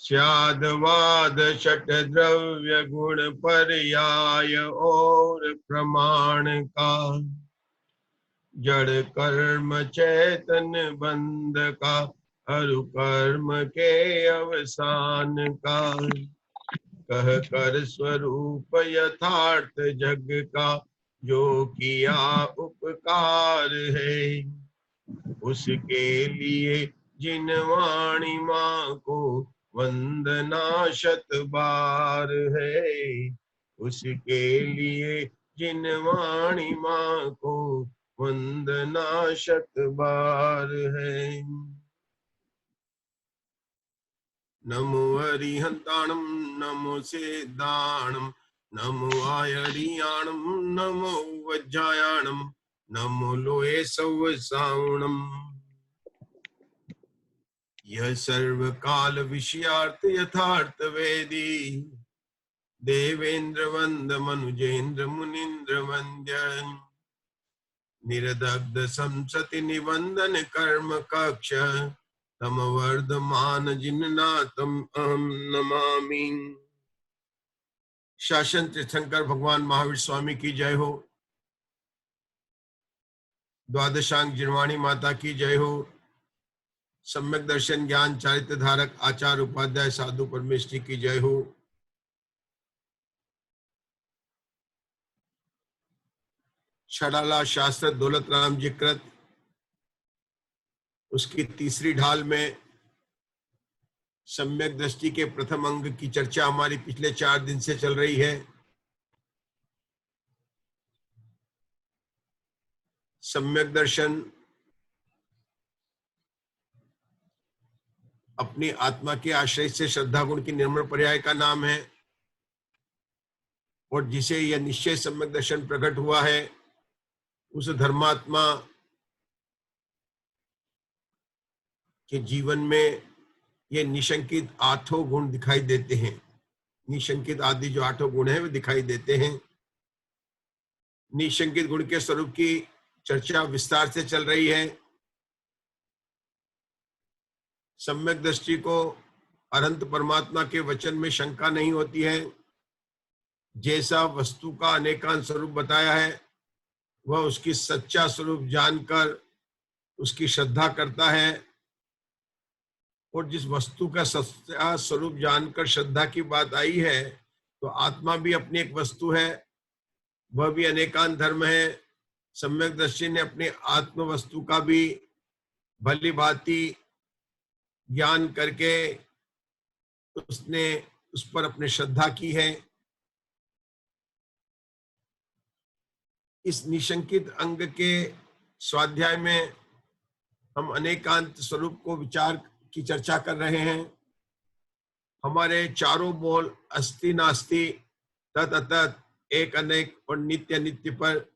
स्यादवाद षट द्रव्य गुण पर्याय और प्रमाण का, जड़ कर्म चैतन बंध का, अरु कर्म के अवसान का, कह कर स्वरूप यथार्थ जग का, जो किया उपकार है, उसके लिए जिन वाणी माँ को वंदना शत बार है, उसके लिए जिन वाणी माँ को वंदना शत बार है। नमो हरिहंताणम नमो सिद्धाणम नमो आयरियाणम नमो वज्रायाणम नमो लोहे सव सावणम। यह सर्व काल विषयार्थ यथार्थ वेदी, देवेंद्र वंद मनुजेंद्र मुनीन्द्र वंद्य, निरदग्ध संसति निबंधन कर्म कक्ष, तम वर्धमान जिन्नाथम अहम नमामि। शासन तीर्थंकर भगवान महावीर स्वामी की जय हो। द्वादशांग जिनवाणी माता की जय हो। सम्यक दर्शन ज्ञान चारित्र धारक आचार्य उपाध्याय साधु परमेश्वरी की जय हो। छड़ाला शास्त्र दौलत राम जी कृत, उसकी तीसरी ढाल में सम्यक दृष्टि के प्रथम अंग की चर्चा हमारी पिछले 4 दिन से चल रही है। सम्यक दर्शन अपनी आत्मा के आश्रय से श्रद्धा गुण की निर्मल पर्याय का नाम है, और जिसे यह निश्चय सम्यक दर्शन प्रकट हुआ है, उस धर्मात्मा के जीवन में ये निशंकित 8 गुण दिखाई देते हैं। निशंकित आदि जो 8 गुण हैं वे दिखाई देते हैं। निशंकित गुण के स्वरूप की चर्चा विस्तार से चल रही है। सम्यक दृष्टि को अनंत परमात्मा के वचन में शंका नहीं होती है। जैसा वस्तु का अनेकांत स्वरूप बताया है, वह उसकी सच्चा स्वरूप जानकर उसकी श्रद्धा करता है, और जिस वस्तु का सच्चा स्वरूप जानकर श्रद्धा की बात आई है, तो आत्मा भी अपनी एक वस्तु है, वह भी अनेकांत धर्म है। सम्यक दृष्टि ने अपनी आत्म वस्तु का भी भली भांति ज्ञान करके उसने उस पर अपनी श्रद्धा की है। इस निशंकित अंग के स्वाध्याय में हम अनेकांत स्वरूप को विचार की चर्चा कर रहे हैं। हमारे चारों बोल अस्ति नास्ति तत् अतत् एक अनेक और नित्य नित्य पर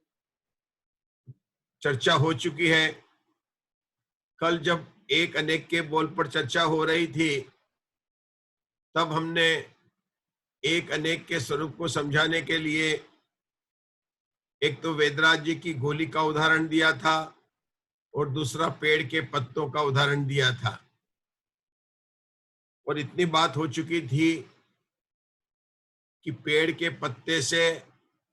चर्चा हो चुकी है। कल जब एक अनेक के बोल पर चर्चा हो रही थी, तब हमने एक अनेक के स्वरूप को समझाने के लिए एक तो वेदराज जी की गोली का उदाहरण दिया था, और दूसरा पेड़ के पत्तों का उदाहरण दिया था। और इतनी बात हो चुकी थी कि पेड़ के पत्ते से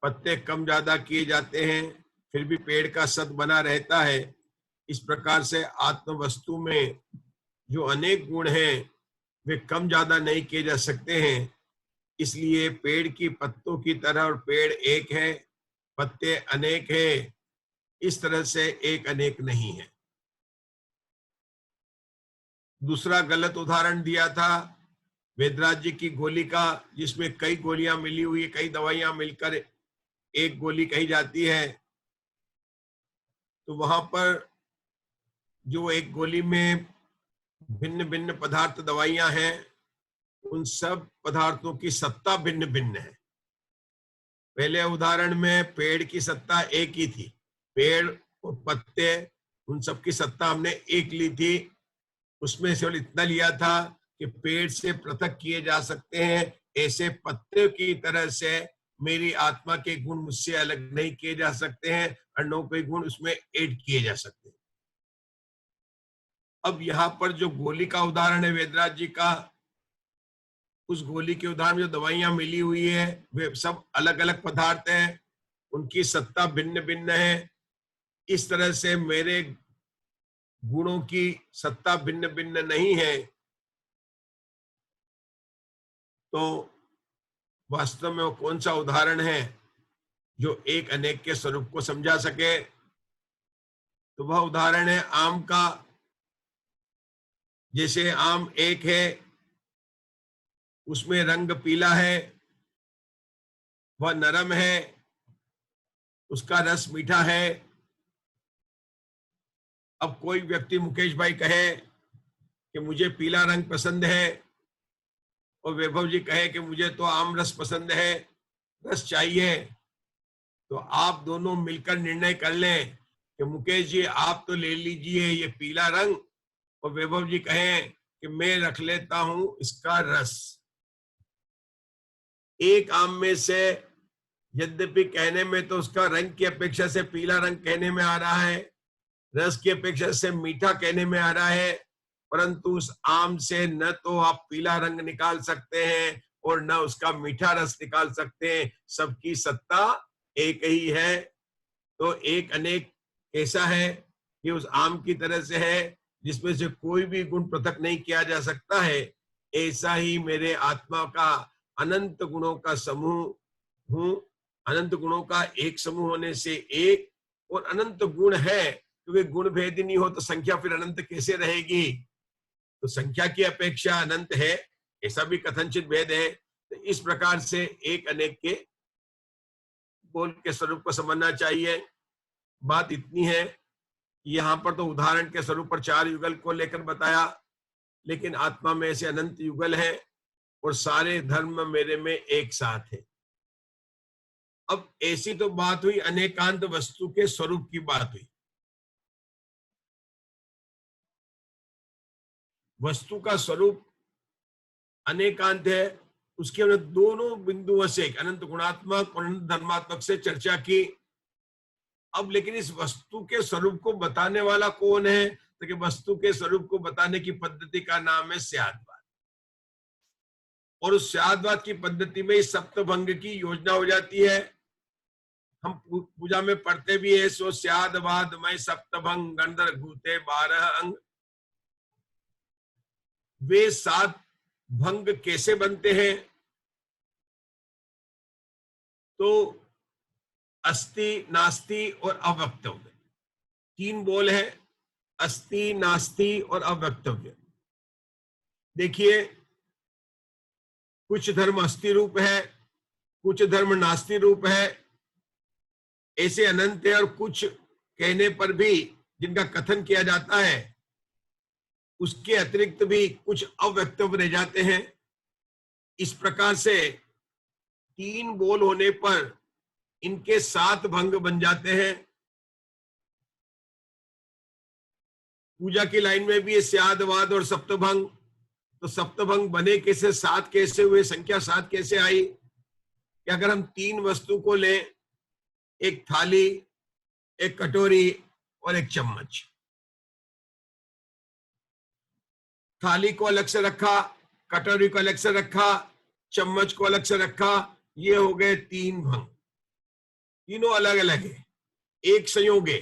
पत्ते कम ज्यादा किए जाते हैं, फिर भी पेड़ का सत बना रहता है। इस प्रकार से आत्म वस्तु में जो अनेक गुण हैं, वे कम ज्यादा नहीं किए जा सकते हैं। इसलिए पेड़ की पत्तों की तरह, और पेड़ एक है, पत्ते अनेक है, इस तरह से एक अनेक नहीं है। दूसरा गलत उदाहरण दिया था वेदराज जी की गोली का, जिसमें कई गोलियां मिली हुई, कई दवाइयां मिलकर एक गोली कही जाती है। तो वहां पर जो एक गोली में भिन्न भिन्न पदार्थ दवाइयां हैं, उन सब पदार्थों की सत्ता भिन्न भिन्न है। पहले उदाहरण में पेड़ की सत्ता एक ही थी, पेड़ और पत्ते, उन सब की सत्ता हमने एक ली थी। उसमें से इतना लिया था कि पेड़ से पृथक किए जा सकते हैं, ऐसे पत्ते की तरह से मेरी आत्मा के गुण मुझसे अलग नहीं किए जा सकते हैं, और नौ कोई गुण उसमें ऐड किए जा सकते हैं। अब यहाँ पर जो गोली का उदाहरण है वेदराज जी का, उस गोली के उदाहरण जो दवाइयां मिली हुई है वे सब अलग अलग पदार्थ हैं, उनकी सत्ता भिन्न भिन्न है। इस तरह से मेरे गुणों की सत्ता भिन्न भिन्न नहीं है, तो वास्तव में वो कौन सा उदाहरण है जो एक अनेक के स्वरूप को समझा सके? तो वह उदाहरण है आम का। जैसे आम एक है, उसमें रंग पीला है, वह नरम है, उसका रस मीठा है। अब कोई व्यक्ति मुकेश भाई कहे कि मुझे पीला रंग पसंद है और वैभव जी कहे कि मुझे तो आम रस पसंद है, रस चाहिए, तो आप दोनों मिलकर निर्णय कर लें कि मुकेश जी आप तो ले लीजिए ये पीला रंग, और वैभव जी कहें कि मैं रख लेता हूं इसका रस। एक आम में से यद्यपि कहने में तो उसका रंग की अपेक्षा से पीला रंग कहने में आ रहा है, रस की अपेक्षा से मीठा कहने में आ रहा है, परंतु उस आम से न तो आप पीला रंग निकाल सकते हैं और न उसका मीठा रस निकाल सकते हैं। सबकी सत्ता एक ही है। तो एक अनेक ऐसा है कि उस आम की तरह से है जिसमें से कोई भी गुण पृथक नहीं किया जा सकता है। ऐसा ही मेरे आत्मा का अनंत गुणों का समूह हूं। अनंत गुणों का एक समूह होने से एक, और अनंत गुण है क्योंकि गुण भेद नहीं हो तो संख्या फिर अनंत कैसे रहेगी? तो संख्या की अपेक्षा अनंत है, ऐसा भी कथनचित भेद है। तो इस प्रकार से एक अनेक के बोल के स्वरूप को समझना चाहिए। बात इतनी है, यहाँ पर तो उदाहरण के स्वरूप पर 4 युगल को लेकर बताया, लेकिन आत्मा में ऐसे अनंत युगल है और सारे धर्म मेरे में एक साथ है। अब ऐसी तो बात हुई अनेकांत वस्तु के स्वरूप की बात हुई। वस्तु का स्वरूप अनेकांत है, उसके हमने दोनों बिंदुओं से अनंत गुणात्मक और अनंत धर्मात्मक से चर्चा की। अब लेकिन इस वस्तु के स्वरूप को बताने वाला कौन है? तो कि वस्तु के स्वरूप को बताने की पद्धति का नाम है स्यादवाद, और उस स्यादवाद की पद्धति में इस सप्तभंग की योजना हो जाती है। हम पूजा में पढ़ते भी है, सो स्यादवाद में सप्तभंग गंधर घूते 12 अंग। वे 7 भंग कैसे बनते हैं? तो अस्ति, नास्ति और अवक्तव्य, 3 बोल है, अस्ति, नास्ति और अवक्तव्य। देखिए, कुछ धर्म अस्ति रूप है, कुछ धर्म नास्ति रूप है, ऐसे अनंत है, और कुछ कहने पर भी जिनका कथन किया जाता है उसके अतिरिक्त भी कुछ अव्यक्तव्य रह जाते हैं। इस प्रकार से 3 बोल होने पर इनके 7 भंग बन जाते हैं। पूजा की लाइन में भी ये स्यादवाद और सप्तभंग, तो सप्तभंग बने कैसे, 7 कैसे हुए, संख्या 7 कैसे आई? कि अगर हम 3 वस्तु को लें, एक थाली, एक कटोरी और एक चम्मच, थाली को अलग से रखा, कटोरी को अलग से रखा, चम्मच को अलग से रखा, ये हो गए 3 भंग। तीनों अलग अलग है, एक संयोग है,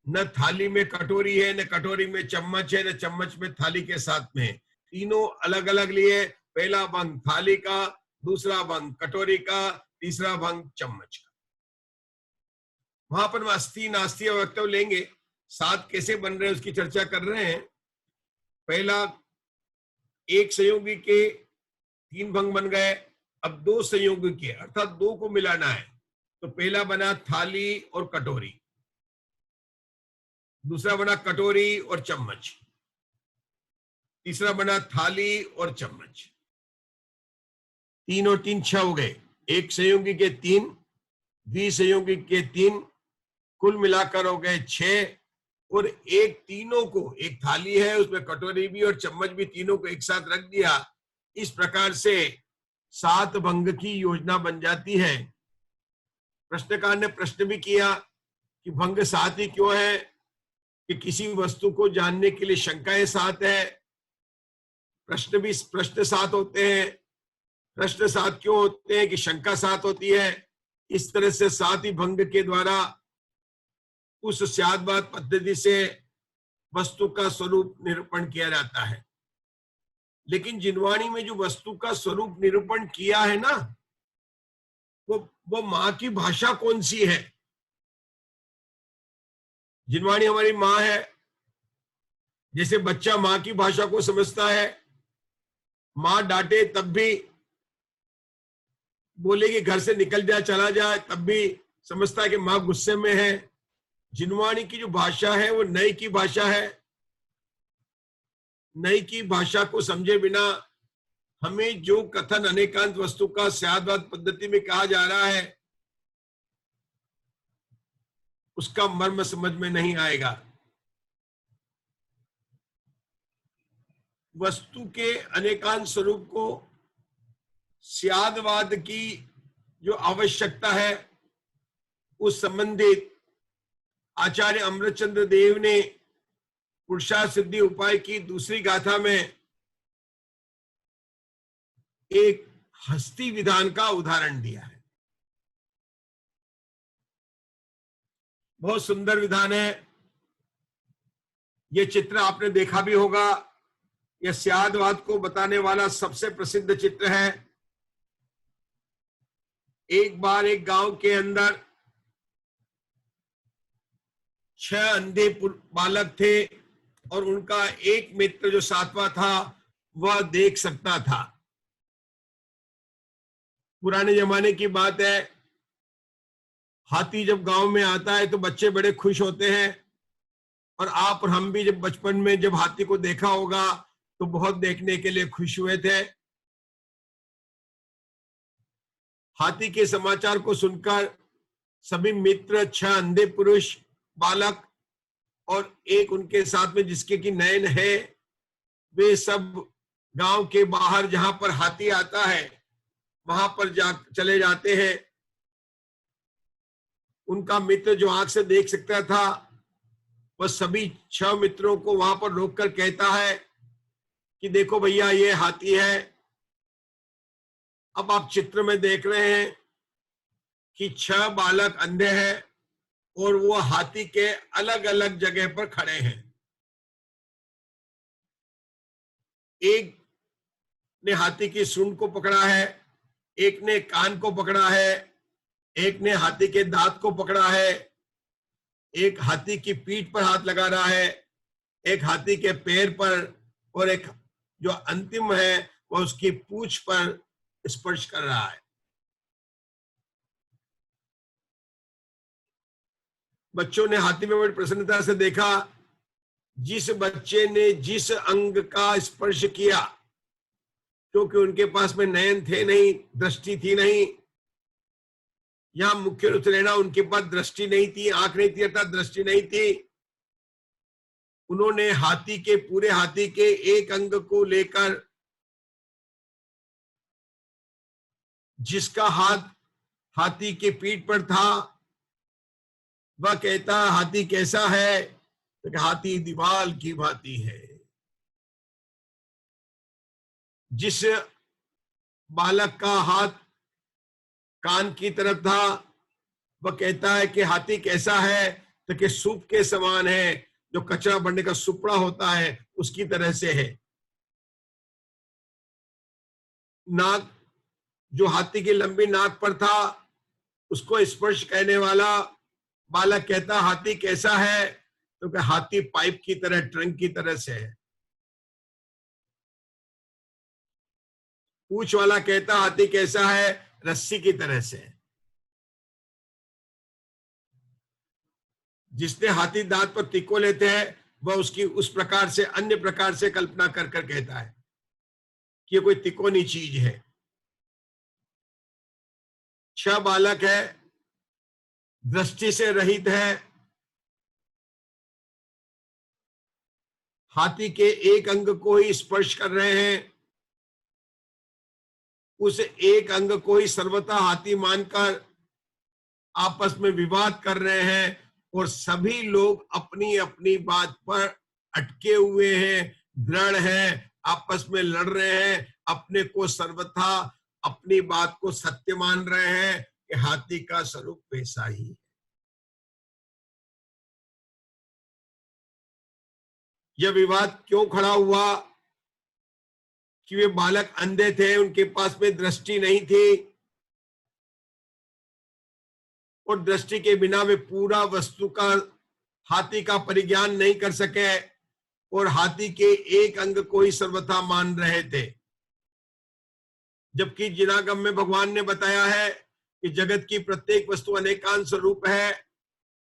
न थाली में कटोरी है, न कटोरी में चम्मच है, न चम्मच में थाली के साथ में है। तीनों अलग अलग लिए, पहला भंग थाली का, दूसरा भंग कटोरी का, तीसरा भंग चम्मच का। वहां पर हम अस्थि, नास्ति और वक्तव्य लेंगे। 7 कैसे बन रहे हैं उसकी चर्चा कर रहे हैं। पहला, एक संयोगी के 3 भंग बन गए, अब 2 संयोगी के, अर्थात 2 को मिलाना है। तो पहला बना थाली और कटोरी, दूसरा बना कटोरी और चम्मच, तीसरा बना थाली और चम्मच। 3 और 3 6 हो गए, एक संयोगी के 3, द्विसंयोगी के 3, कुल मिलाकर हो गए 6। और एक तीनों को, एक थाली है उसमें कटोरी भी और चम्मच भी, तीनों को एक साथ रख दिया। इस प्रकार से 7 भंग की योजना बन जाती है। प्रश्नकार ने प्रश्न भी किया कि भंग 7 ही क्यों है? कि किसी वस्तु को जानने के लिए शंकाएं 7 है, प्रश्न 7 होते हैं। प्रश्न 7 क्यों होते हैं कि शंका 7 होती है। इस तरह से 7 ही भंग के द्वारा उस स्यादवाद पद्धति से वस्तु का स्वरूप निरूपण किया जाता है। लेकिन जिनवाणी में जो वस्तु का स्वरूप निरूपण किया है ना, वो माँ की भाषा कौन सी है। जिनवाणी हमारी माँ है। जैसे बच्चा माँ की भाषा को समझता है, माँ डांटे तब भी, बोलेगी घर से निकल जाए चला जाए तब भी समझता है कि माँ गुस्से में है। जिनवाणी की जो भाषा है वो नई की भाषा है। नई की भाषा को समझे बिना हमें जो कथन अनेकांत वस्तु का स्यादवाद पद्धति में कहा जा रहा है उसका मर्म समझ में नहीं आएगा। वस्तु के अनेकांत स्वरूप को स्यादवाद की जो आवश्यकता है उस संबंधित आचार्य अमृतचंद्र देव ने पुरुषार्थ सिद्धि उपाय की दूसरी गाथा में एक हस्ती विधान का उदाहरण दिया है। बहुत सुंदर विधान है। यह चित्र आपने देखा भी होगा। यह स्यादवाद को बताने वाला सबसे प्रसिद्ध चित्र है। एक बार एक गांव के अंदर 6 अंधे बालक थे और उनका एक मित्र जो 7वां था वह देख सकता था। पुराने जमाने की बात है, हाथी जब गांव में आता है तो बच्चे बड़े खुश होते हैं। और आप और हम भी जब बचपन में जब हाथी को देखा होगा तो बहुत देखने के लिए खुश हुए थे। हाथी के समाचार को सुनकर सभी मित्र 6 अंधे पुरुष बालक और एक उनके साथ में जिसके की नयन है, वे सब गांव के बाहर जहां पर हाथी आता है वहां पर चले जाते हैं। उनका मित्र जो आंख से देख सकता था वह सभी 6 मित्रों को वहां पर रोककर कहता है कि देखो भैया ये हाथी है। अब आप चित्र में देख रहे हैं कि 6 बालक अंधे हैं और वो हाथी के अलग अलग जगह पर खड़े हैं। एक ने हाथी की सूंड को पकड़ा है, एक ने कान को पकड़ा है, एक ने हाथी के दांत को पकड़ा है, एक हाथी की पीठ पर हाथ लगा रहा है, एक हाथी के पैर पर, और एक जो अंतिम है वह उसकी पूंछ पर स्पर्श कर रहा है। बच्चों ने हाथी में बड़ी प्रसन्नता से देखा। जिस बच्चे ने जिस अंग का स्पर्श किया, क्योंकि उनके पास में नयन थे नहीं, दृष्टि थी नहीं, यहां मुख्य रूप से लेना उनके पास दृष्टि नहीं थी, आंख नहीं थी अर्थात दृष्टि नहीं थी। उन्होंने हाथी के पूरे हाथी के एक अंग को लेकर, जिसका हाथ हाथी के पीठ पर था, वह कहता हाथी कैसा है, तो हाथी दीवाल की भांति है। जिस बालक का हाथ कान की तरफ था वह कहता है कि हाथी कैसा है, तो कि सूप के समान है, जो कचरा बनने का सुपड़ा होता है उसकी तरह से है। नाक, जो हाथी की लंबी नाक पर था, उसको स्पर्श कहने वाला बालक कहता हाथी कैसा है, तो कि हाथी पाइप की तरह, ट्रंक की तरह से है। पूंछ वाला कहता हाथी कैसा है, रस्सी की तरह से है। जिसने हाथी दांत पर तिको लेते हैं वह उसकी उस प्रकार से, अन्य प्रकार से कल्पना कर कर कहता है कि ये कोई तिकोनी चीज है। 6 बालक है, दृष्टि से रहित है, हाथी के एक अंग को ही स्पर्श कर रहे हैं, उस एक अंग को ही सर्वथा हाथी मानकर आपस में विवाद कर रहे हैं, और सभी लोग अपनी अपनी बात पर अटके हुए हैं, दृढ़ हैं, आपस में लड़ रहे हैं, अपने को सर्वथा अपनी बात को सत्य मान रहे हैं कि हाथी का स्वरूप वैसा ही है। यह विवाद क्यों खड़ा हुआ कि वे बालक अंधे थे, उनके पास में दृष्टि नहीं थी और दृष्टि के बिना वे पूरा वस्तु का, हाथी का परिज्ञान नहीं कर सके और हाथी के एक अंग को ही सर्वथा मान रहे थे। जबकि जिनागम में भगवान ने बताया है कि जगत की प्रत्येक वस्तु अनेकांत स्वरूप है।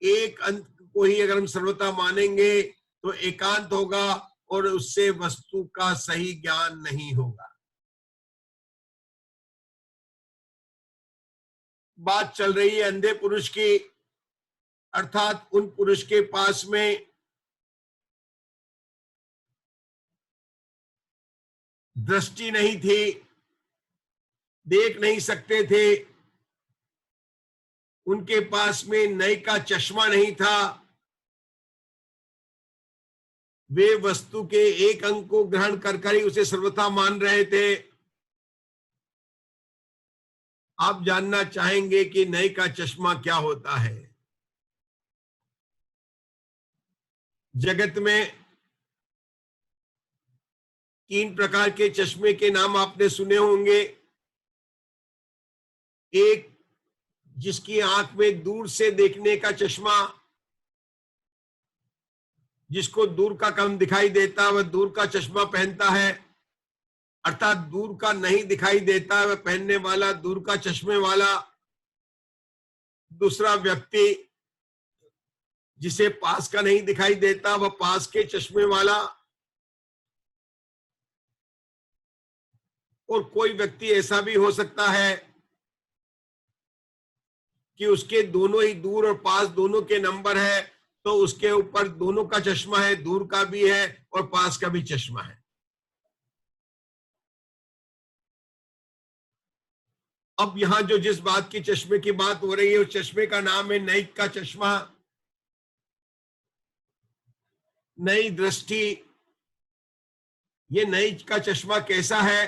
एक अंग को ही अगर हम सर्वथा मानेंगे तो एकांत होगा और उससे वस्तु का सही ज्ञान नहीं होगा। बात चल रही है अंधे पुरुष की, अर्थात उन पुरुष के पास में दृष्टि नहीं थी, देख नहीं सकते थे, उनके पास में नई का चश्मा नहीं था, वे वस्तु के एक अंग को ग्रहण कर ही उसे सर्वथा मान रहे थे। आप जानना चाहेंगे कि नई का चश्मा क्या होता है? जगत में 3 प्रकार के चश्मे के नाम आपने सुने होंगे। एक, जिसकी आंख में दूर से देखने का चश्मा, जिसको दूर का कम दिखाई देता वह दूर का चश्मा पहनता है, अर्थात दूर का नहीं दिखाई देता वह पहनने वाला दूर का चश्मे वाला। दूसरा व्यक्ति जिसे पास का नहीं दिखाई देता वह पास के चश्मे वाला। और कोई व्यक्ति ऐसा भी हो सकता है कि उसके दोनों ही दूर और पास दोनों के नंबर है, तो उसके ऊपर दोनों का चश्मा है, दूर का भी है और पास का भी चश्मा है। अब यहां जो जिस बात की चश्मे की बात हो रही है उस चश्मे का नाम है नई का चश्मा, नई दृष्टि। ये नई का चश्मा कैसा है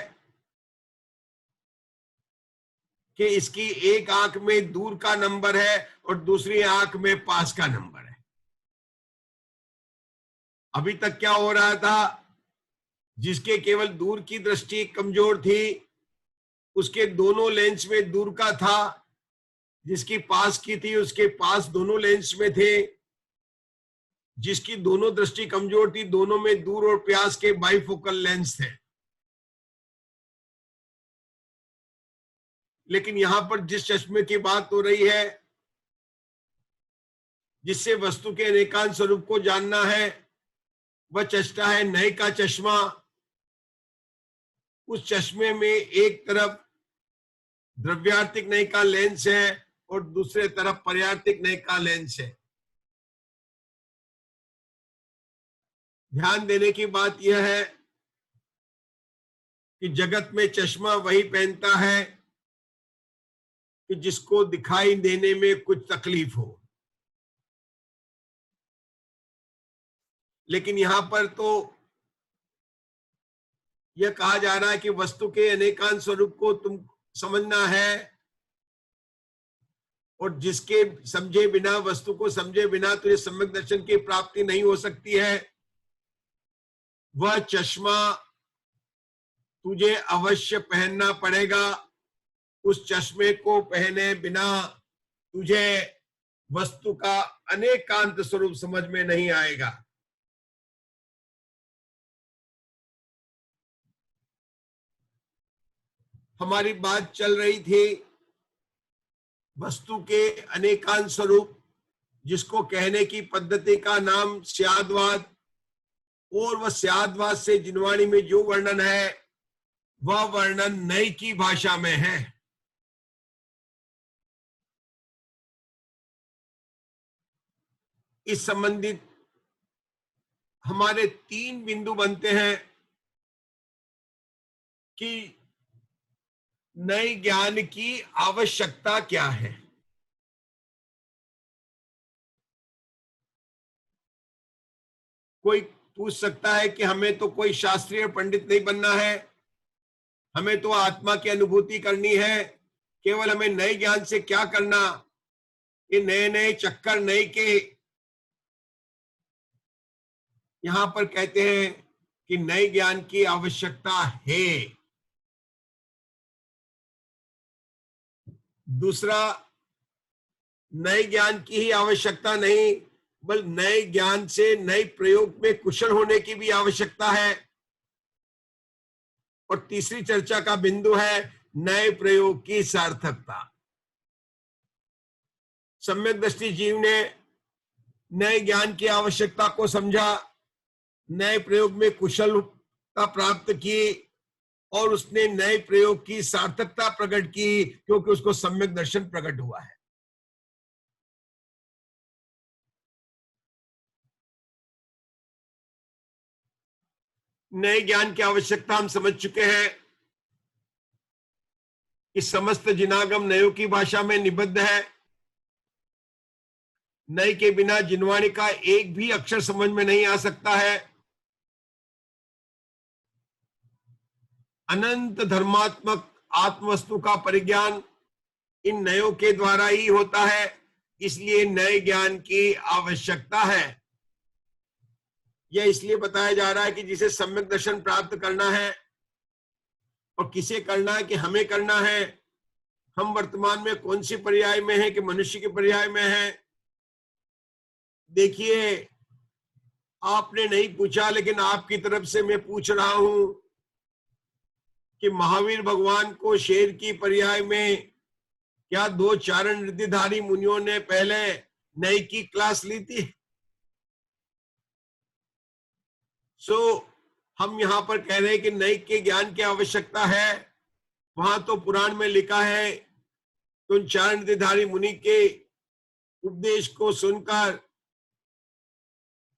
कि इसकी एक आंख में दूर का नंबर है और दूसरी आंख में पास का नंबर है। अभी तक क्या हो रहा था, जिसके केवल दूर की दृष्टि कमजोर थी उसके दोनों लेंस में दूर का था, जिसकी पास की थी उसके पास दोनों लेंस में थे, जिसकी दोनों दृष्टि कमजोर थी दोनों में दूर और प्यास के बाइफोकल लेंस थे। लेकिन यहां पर जिस चश्मे की बात हो रही है, जिससे वस्तु के अनेकांत स्वरूप को जानना है, वह चश्मा है नए का चश्मा। उस चश्मे में एक तरफ द्रव्यार्थिक नए का लेंस है और दूसरे तरफ पर्यार्थिक नए का लेंस है। ध्यान देने की बात यह है कि जगत में चश्मा वही पहनता है कि जिसको दिखाई देने में कुछ तकलीफ हो। लेकिन यहां पर तो यह कहा जा रहा है कि वस्तु के अनेकांत स्वरूप को तुम समझना है और जिसके समझे बिना, वस्तु को समझे बिना तुझे सम्यक दर्शन की प्राप्ति नहीं हो सकती है। वह चश्मा तुझे अवश्य पहनना पड़ेगा। उस चश्मे को पहने बिना तुझे वस्तु का अनेकांत स्वरूप समझ में नहीं आएगा। हमारी बात चल रही थी वस्तु के अनेकांत स्वरूप, जिसको कहने की पद्धति का नाम स्यादवाद, और वह स्यादवाद से जिनवाणी में जो वर्णन है वह वर्णन नई की भाषा में है। इस संबंधित हमारे 3 बिंदु बनते हैं कि नए ज्ञान की आवश्यकता क्या है। कोई पूछ सकता है कि हमें तो कोई शास्त्रीय पंडित नहीं बनना है, हमें तो आत्मा की अनुभूति करनी है। केवल हमें नए ज्ञान से क्या करना, ये नए नए चक्कर नए के यहां पर कहते हैं कि नए ज्ञान की आवश्यकता है। दूसरा, नए ज्ञान की ही आवश्यकता नहीं, बल्कि नए ज्ञान से नए प्रयोग में कुशल होने की भी आवश्यकता है। और तीसरी चर्चा का बिंदु है नए प्रयोग की सार्थकता। सम्यक दृष्टि जीव ने नए ज्ञान की आवश्यकता को समझा, नए प्रयोग में कुशलता प्राप्त की और उसने नए प्रयोग की सार्थकता प्रकट की, क्योंकि उसको सम्यक दर्शन प्रकट हुआ है। नए ज्ञान की आवश्यकता हम समझ चुके हैं कि समस्त जिनागम नयों की भाषा में निबद्ध है। नए के बिना जिनवाणी का एक भी अक्षर समझ में नहीं आ सकता है। अनंत धर्मात्मक आत्मवस्तु का परिज्ञान इन नयों के द्वारा ही होता है, इसलिए नए ज्ञान की आवश्यकता है। यह इसलिए बताया जा रहा है कि जिसे सम्यक दर्शन प्राप्त करना है और किसे करना है, कि हमें करना है। हम वर्तमान में कौन सी पर्याय में है, कि मनुष्य के पर्याय में है। देखिए, आपने नहीं पूछा, लेकिन आपकी तरफ से मैं पूछ रहा हूं कि महावीर भगवान को शेर की पर्याय में क्या दो चारण रिद्धिधारी मुनियों ने पहले नई की क्लास ली थी? हम यहां पर कह रहे हैं कि नई के ज्ञान की आवश्यकता है। वहां तो पुराण में लिखा है कि उन चारण रिद्धिधारी मुनि के उपदेश को सुनकर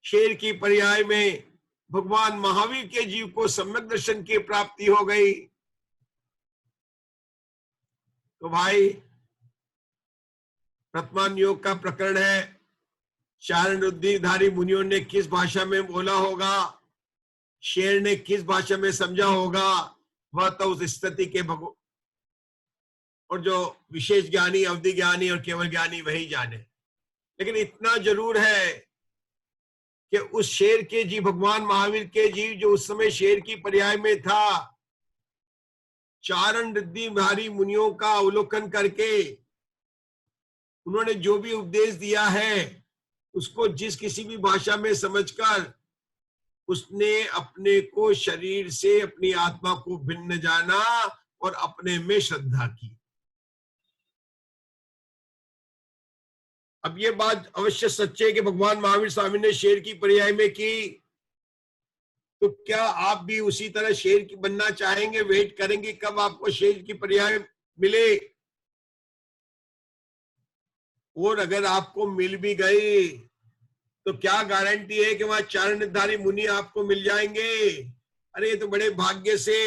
शेर की पर्याय में भगवान महावीर के जीव को सम्यक दर्शन की प्राप्ति हो गई। तो भाई, वर्तमान योग का प्रकरण है, चारण रुद्धिधारी मुनियों ने किस भाषा में बोला होगा, शेर ने किस भाषा में समझा होगा, वह तो उस स्थिति के भगवान और जो विशेष ज्ञानी, अवधि ज्ञानी और केवल ज्ञानी वही जाने। लेकिन इतना जरूर है कि उस शेर के जीव, भगवान महावीर के जीव जो उस समय शेर की पर्याय में था, चारण रिद्धिधारी मुनियों का अवलोकन करके उन्होंने जो भी उपदेश दिया है उसको जिस किसी भी भाषा में समझकर उसने अपने को शरीर से अपनी आत्मा को भिन्न जाना और अपने में श्रद्धा की। अब ये बात अवश्य सच्ची है कि भगवान महावीर स्वामी ने शेर की पर्याय में की, तो क्या आप भी उसी तरह शेर की बनना चाहेंगे? वेट करेंगे कब आपको शेर की पर्याय मिले? और अगर आपको मिल भी गई तो क्या गारंटी है कि वहां चारण निर्धारी मुनि आपको मिल जाएंगे? अरे ये तो बड़े भाग्य से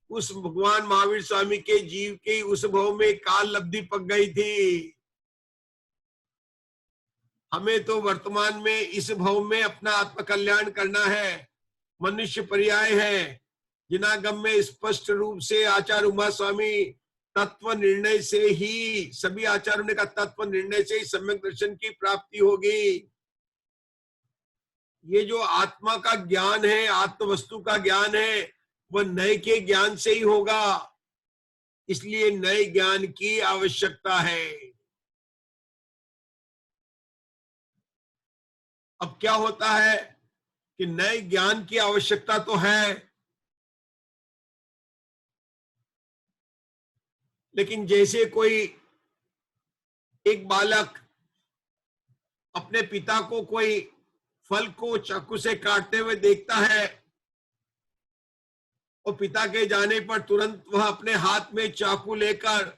उस भगवान महावीर स्वामी के जीव के उस भव में काल लब्धि पक गई थी। हमें तो वर्तमान में इस भव में अपना आत्म कल्याण करना है। मनुष्य पर्याय है। जिनागम में स्पष्ट रूप से आचार्य उमा स्वामी तत्व निर्णय से ही, सभी आचार्यों ने कहा तत्व निर्णय से ही सम्यक दर्शन की प्राप्ति होगी। ये जो आत्मा का ज्ञान है, आत्म वस्तु का ज्ञान है, वह नए के ज्ञान से ही होगा। इसलिए नए ज्ञान की आवश्यकता है। अब क्या होता है कि नए ज्ञान की आवश्यकता तो है, लेकिन जैसे कोई एक बालक अपने पिता को कोई फल को चाकू से काटते हुए देखता है और पिता के जाने पर तुरंत वह अपने हाथ में चाकू लेकर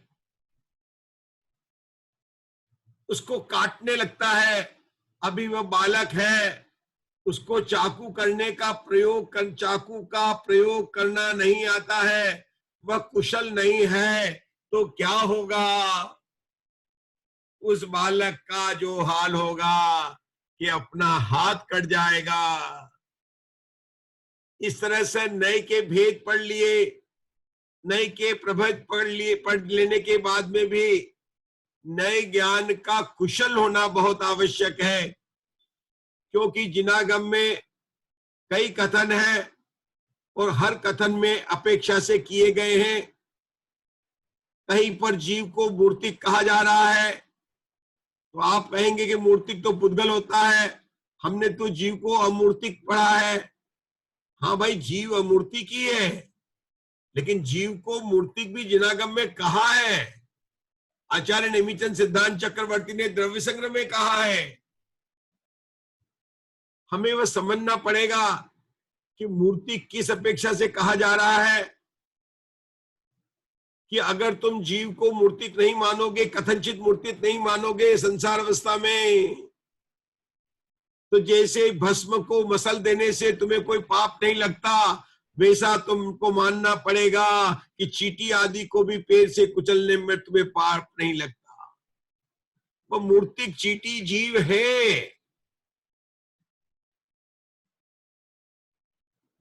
उसको काटने लगता है। अभी वह बालक है, उसको चाकू का प्रयोग करना नहीं आता है, वह कुशल नहीं है, तो क्या होगा? उस बालक का जो हाल होगा कि अपना हाथ कट जाएगा। इस तरह से नए के भेद पढ़ लिए, नए के प्रभेद पढ़ लेने के बाद में भी नए ज्ञान का कुशल होना बहुत आवश्यक है, क्योंकि जिनागम में कई कथन हैं और हर कथन में अपेक्षा से किए गए हैं। कहीं पर जीव को मूर्तिक कहा जा रहा है, तो आप कहेंगे कि मूर्तिक तो पुद्गल होता है, हमने तो जीव को अमूर्तिक पढ़ा है। हाँ भाई, जीव अमूर्तिक ही है, लेकिन जीव को मूर्तिक भी जिनागम में कहा है। आचार्य नेमिचंद सिद्धांत चक्रवर्ती ने द्रव्य संग्रह में कहा है। हमें वह समझना पड़ेगा कि मूर्ति किस अपेक्षा से कहा जा रहा है, कि अगर तुम जीव को मूर्तिक नहीं मानोगे, कथनचित मूर्तिक नहीं मानोगे संसार अवस्था में, तो जैसे भस्म को मसल देने से तुम्हें कोई पाप नहीं लगता, वैसा तुमको मानना पड़ेगा कि चींटी आदि को भी पैर से कुचलने में तुम्हें पाप नहीं लगता। वो मूर्तिक चींटी जीव है,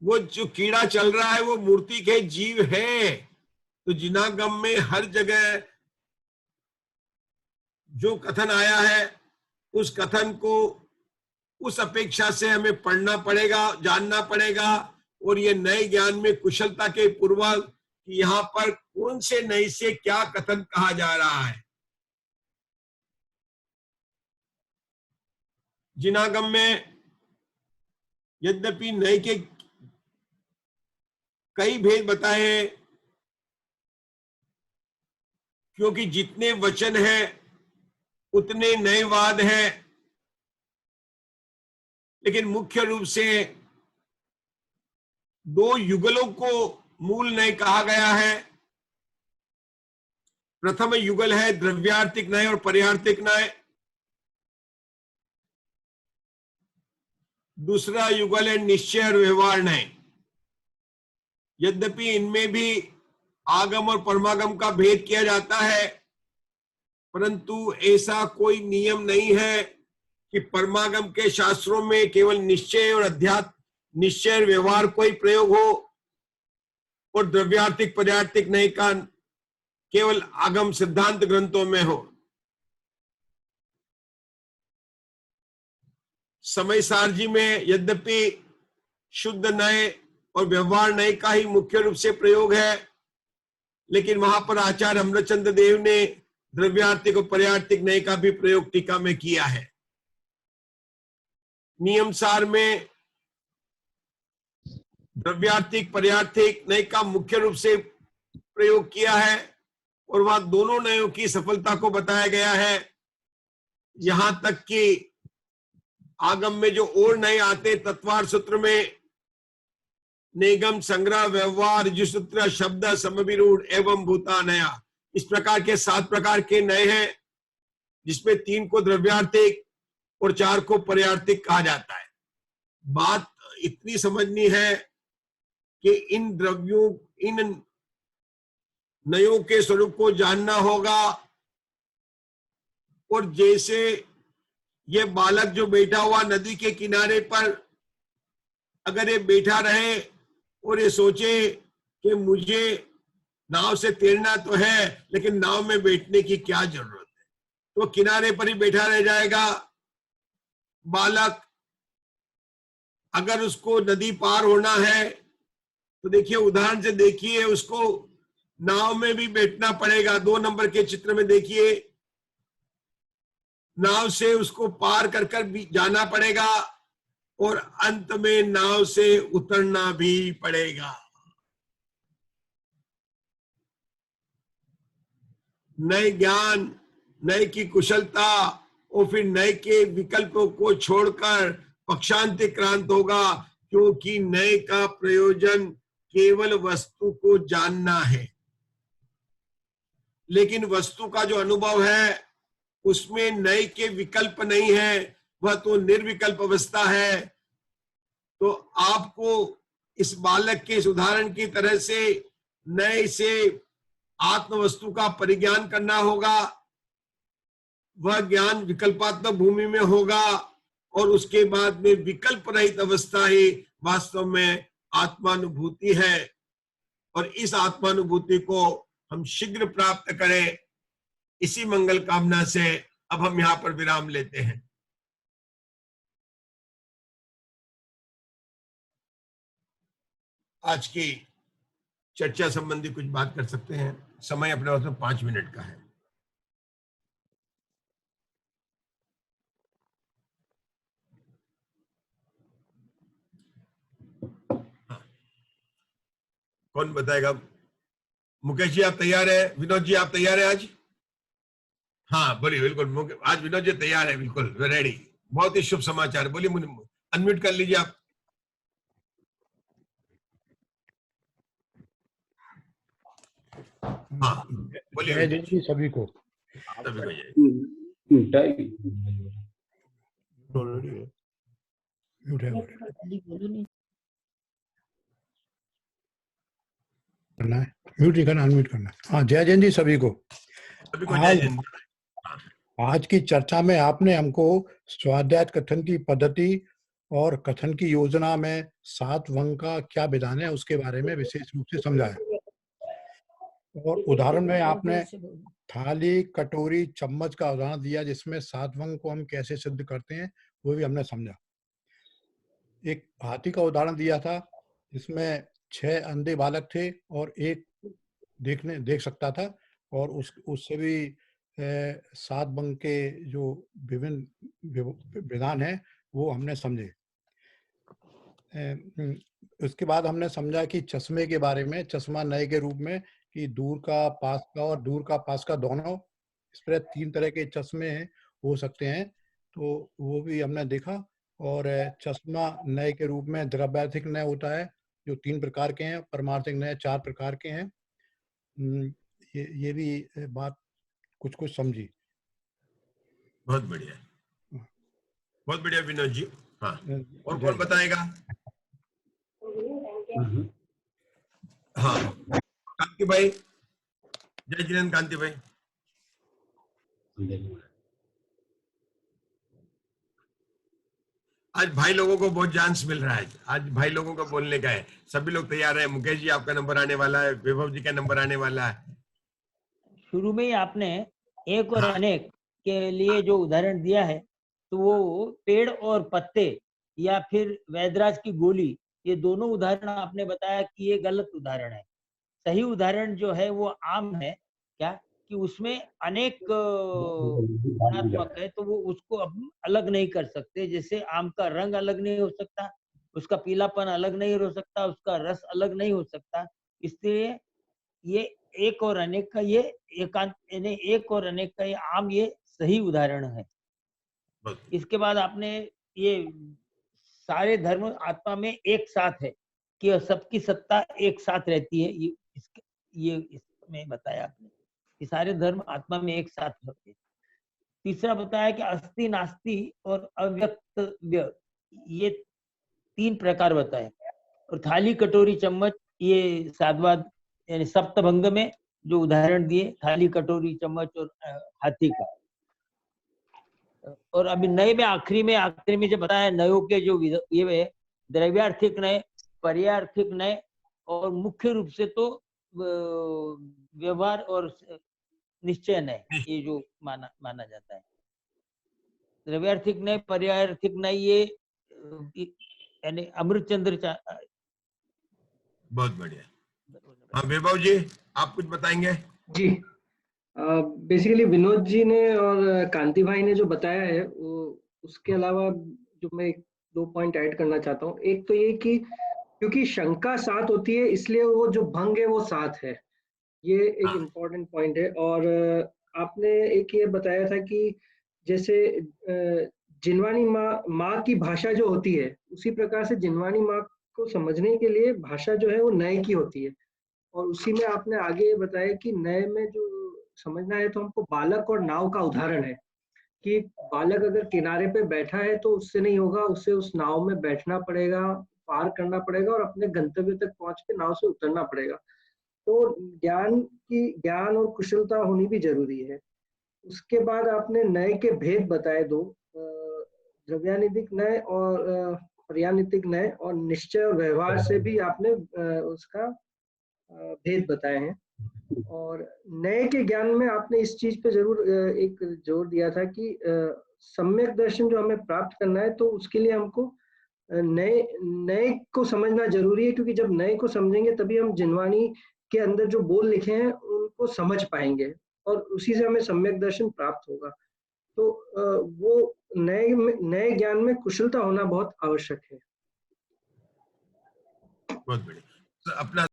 वो जो कीड़ा चल रहा है वो मूर्तिक है, जीव है। तो जिनागम में हर जगह जो कथन आया है उस कथन को उस अपेक्षा से हमें पढ़ना पड़ेगा, जानना पड़ेगा, और ये नए ज्ञान में कुशलता के पूर्वक कि यहाँ पर कौन से नए से क्या कथन कहा जा रहा है। जिनागम में यद्यपि नए के कई भेद बताए हैं, क्योंकि जितने वचन हैं उतने नए वाद हैं, लेकिन मुख्य रूप से दो युगलों को मूल नए कहा गया है। प्रथम युगल है द्रव्यार्थिक नय और पर्यार्थिक नय। दूसरा युगल है निश्चय और व्यवहार नय। यद्यपि इनमें भी आगम और परमागम का भेद किया जाता है, परंतु ऐसा कोई नियम नहीं है कि परमागम के शास्त्रों में केवल निश्चय और अध्यात्म निश्चय और व्यवहार कोई प्रयोग हो और द्रव्यार्थिक पर्यार्थिक नय का केवल आगम सिद्धांत ग्रंथों में हो। समय सारजी में यद्यपि शुद्ध नय और व्यवहार नय का ही मुख्य रूप से प्रयोग है, लेकिन वहां पर आचार्य अमृतचंद्र देव ने द्रव्यार्थिक और पर्यार्थिक नय का भी प्रयोग टीका में किया है। नियम सार में द्रव्यार्थिक पर्यार्थिक नय का मुख्य रूप से प्रयोग किया है और वहां दोनों नयों की सफलता को बताया गया है। यहां तक कि आगम में जो और नए आते तत्वार सूत्र में निगम संग्रह व्यवहार सूत्र शब्द समविरूढ़ एवं भूता नया, इस प्रकार के 7 प्रकार के नए हैं, जिसमें 3 को द्रव्यार्थिक और 4 को पर्यार्थिक कहा जाता है। बात इतनी समझनी है कि इन द्रव्यों इन नयों के स्वरूप को जानना होगा, और जैसे ये बालक जो बैठा हुआ नदी के किनारे पर, अगर ये बैठा रहे और ये सोचे कि मुझे नाव से तैरना तो है लेकिन नाव में बैठने की क्या जरूरत है, तो किनारे पर ही बैठा रह जाएगा। बालक अगर उसको नदी पार होना है तो देखिए, उदाहरण से देखिए, उसको नाव में भी बैठना पड़ेगा। 2 नंबर के चित्र में देखिए, नाव से उसको पार कर कर भी जाना पड़ेगा और अंत में नाव से उतरना भी पड़ेगा। नए ज्ञान, नए की कुशलता और फिर नए के विकल्पों को छोड़कर पक्षांतिक्रांत होगा, क्योंकि नए का प्रयोजन केवल वस्तु को जानना है, लेकिन वस्तु का जो अनुभव है उसमें नए के विकल्प नहीं है, वह तो निर्विकल्प अवस्था है। तो आपको इस बालक के इस उदाहरण की तरह से नए से आत्म वस्तु का परिज्ञान करना होगा। वह ज्ञान विकल्पात्मक भूमि में होगा और उसके बाद में विकल्प रहित अवस्था ही वास्तव में आत्मानुभूति है। और इस आत्मानुभूति को हम शीघ्र प्राप्त करें, इसी मंगल कामना से अब हम यहाँ पर विराम लेते हैं। आज की चर्चा संबंधी कुछ बात कर सकते हैं। समय अपने पास में 5 मिनट का है। हाँ। कौन बताएगा? मुकेश जी आप तैयार है? विनोद जी आप तैयार है आज? हाँ बोलिए। बिल्कुल, आज विनोद जी तैयार है, बिल्कुल रेडी। बहुत ही शुभ समाचार। बोलिए, अनम्यूट कर लीजिए आप। हाँ बोलिए। जय जय जी सभी को। सभी को जय। करना है, म्यूट नहीं करना, अनम्यूट करना। हाँ, जय जय जी सभी को। सभी को जय जय। आज की चर्चा में आपने हमको स्वाध्याय कथन की पद्धति और कथन की योजना में 7 वंग का क्या विधान है उसके बारे में विशेष रूप से समझाया। और उदाहरण में आपने थाली, कटोरी, चम्मच का उदाहरण दिया, जिसमें 7 वंग को हम कैसे सिद्ध करते हैं वो भी हमने समझा। एक हाथी का उदाहरण दिया था, जिसमें 6 अंधे बालक थे और एक देख सकता था, और उससे भी 7 वंग के जो विभिन्न विधान है वो हमने समझे। उसके बाद हमने समझा कि चश्मे के बारे में, चश्मा नए के रूप में, कि दूर का, पास का और दूर का, पास का दोनों, इस तरह 3 तरह के चश्मे हो सकते हैं, तो वो भी हमने देखा। और चश्मा नए के रूप में द्रव्यार्थिक नय होता है, जो 3 प्रकार के हैं, परमार्थिक नय 4 प्रकार के हैं। ये भी बात कुछ समझी। बहुत बढ़िया, बहुत बढ़िया विनोद जी। हाँ, और जय कौन बताएगा? हाँ कांति भाई, जय जिनेन्द्र। कांति भाई, आज भाई लोगों को बहुत चांस मिल रहा है। आज भाई लोगों को बोलने का है। सभी लोग तैयार है। मुकेश जी आपका नंबर आने वाला है, वैभव जी का नंबर आने वाला है। शुरू में ही आपने एक और हाँ। अनेक के लिए जो उदाहरण दिया है, तो वो पेड़ और पत्ते या फिर वैदराज की गोली, ये दोनों उदाहरण आपने बताया कि ये गलत उदाहरण है। सही उदाहरण जो है वो आम है, क्या कि उसमें अनेक गुणात्मक है, तो वो उसको अब अलग नहीं कर सकते। जैसे आम का रंग अलग नहीं हो सकता, उसका पीलापन अलग नहीं हो सकता, उसका रस अलग नहीं हो सकता। इसलिए ये एक और अनेक का ये एकांत, यानी एक और अनेक का ये आम, ये सही उदाहरण है। इसके बाद आपने ये सारे धर्म आत्मा में एक साथ है कि सबकी सत्ता एक साथ रहती है, ये इसमें बताया आपने कि सारे धर्म आत्मा में एक साथ होते हैं। तीसरा बताया कि अस्थि, नास्ति और अव्यक्तव्य, ये 3 प्रकार बताए। और थाली, कटोरी, चम्मच, ये साधवाद यानी सप्तभंग में जो उदाहरण दिए, थाली, कटोरी, चम्मच और हाथी का। और अभी नए में आखिरी में जो बताया, नयों के जो ये द्रव्यार्थिक नय, पर्यार्थिक नय, और मुख्य रूप से तो व्यवहार और निश्चय नय, ये जो माना जाता है। द्रव्यार्थिक नय, पर्यार्थिक नय, ये यानी अमृतचंद्र। बहुत बढ़िया। हाँ वैभव जी आप कुछ बताएंगे? जी, बेसिकली विनोद जी ने और कांति भाई ने जो बताया है, वो उसके अलावा जो मैं 2 पॉइंट ऐड करना चाहता हूँ। एक तो ये कि क्योंकि शंका 7 होती है, इसलिए वो जो भंग है वो 7 है, ये एक इम्पॉर्टेंट पॉइंट है। और आपने एक ये बताया था कि जैसे जिनवानी माँ की भाषा जो होती है, उसी प्रकार से जिनवानी माँ को समझने के लिए भाषा जो है वो नए की होती है। और उसी में आपने आगे बताया कि नए में जो समझना है, तो हमको बालक और नाव का उदाहरण है कि बालक अगर किनारे पे बैठा है तो उससे नहीं होगा, उसे उस नाव में बैठना पड़ेगा, पार करना पड़ेगा और अपने गंतव्य तक पहुंच के नाव से उतरना पड़ेगा। तो ज्ञान और कुशलता होनी भी जरूरी है। उसके बाद आपने नए के भेद बताए 2, द्रव्यानिधिक नय और पर्यानितिक नय, और निश्चय और व्यवहार से भी आपने उसका भेद बताए हैं। और नए के ज्ञान में आपने इस चीज पे जरूर एक जोर दिया था कि सम्यक दर्शन जो हमें प्राप्त करना है, तो उसके लिए हमको नए नए को समझना जरूरी है, क्योंकि जब नए को समझेंगे तभी हम जिनवाणी के अंदर जो बोल लिखे हैं उनको समझ पाएंगे, और उसी से हमें सम्यक दर्शन प्राप्त होगा। तो वो नए ज्ञान में कुशलता होना बहुत आवश्यक है। बहुत बढ़िया। तो अपना